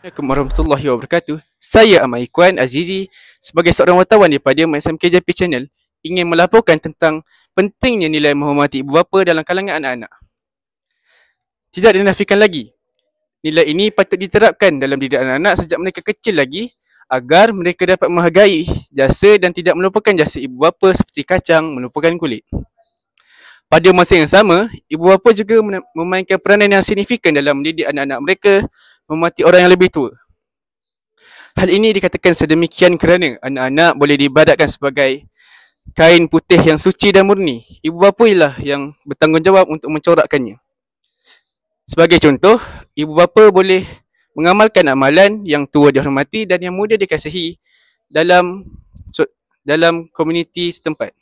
Assalamualaikum warahmatullahi wabarakatuh. Saya Ahmad Ikhwan Azizi sebagai seorang wartawan daripada SMKJP Channel ingin melaporkan tentang pentingnya nilai menghormati ibu bapa dalam kalangan anak-anak. Tidak dinafikan lagi, nilai ini patut diterapkan dalam didik anak-anak sejak mereka kecil lagi agar mereka dapat menghargai jasa dan tidak melupakan jasa ibu bapa seperti kacang melupakan kulit. Pada masa yang sama, ibu bapa juga memainkan peranan yang signifikan dalam mendidik anak-anak mereka menghormati orang yang lebih tua. Hal ini dikatakan sedemikian kerana anak-anak boleh diibaratkan sebagai kain putih yang suci dan murni. Ibu bapa ialah yang bertanggungjawab untuk mencorakkannya. Sebagai contoh, ibu bapa boleh mengamalkan amalan yang tua dihormati dan yang muda dikasihi dalam komuniti setempat.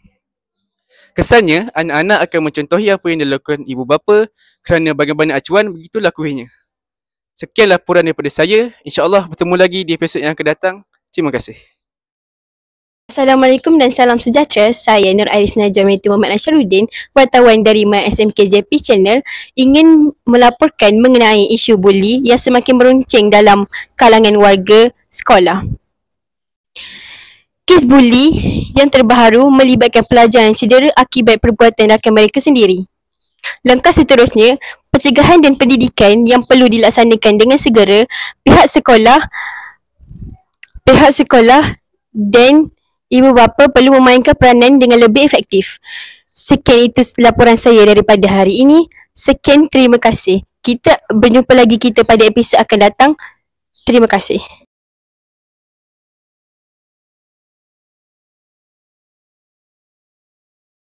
Kesannya, anak-anak akan mencontohi apa yang dilakukan ibu bapa kerana bagaimana acuan, begitulah kuihnya. Sekian laporan daripada saya. InsyaAllah bertemu lagi di episod yang akan datang. Terima kasih. Assalamualaikum dan salam sejahtera. Saya Nur Airis Najamiti Muhammad Nasharuddin, wartawan dari SMKJP Channel, ingin melaporkan mengenai isu buli yang semakin meruncing dalam kalangan warga sekolah. Kes buli yang terbaru melibatkan pelajar yang cedera akibat perbuatan rakan mereka sendiri. Langkah seterusnya, pencegahan dan pendidikan yang perlu dilaksanakan dengan segera. Pihak sekolah dan ibu bapa perlu memainkan peranan dengan lebih efektif. Sekian itu laporan saya daripada hari ini. Sekian, terima kasih. Kita berjumpa lagi pada episod akan datang. Terima kasih.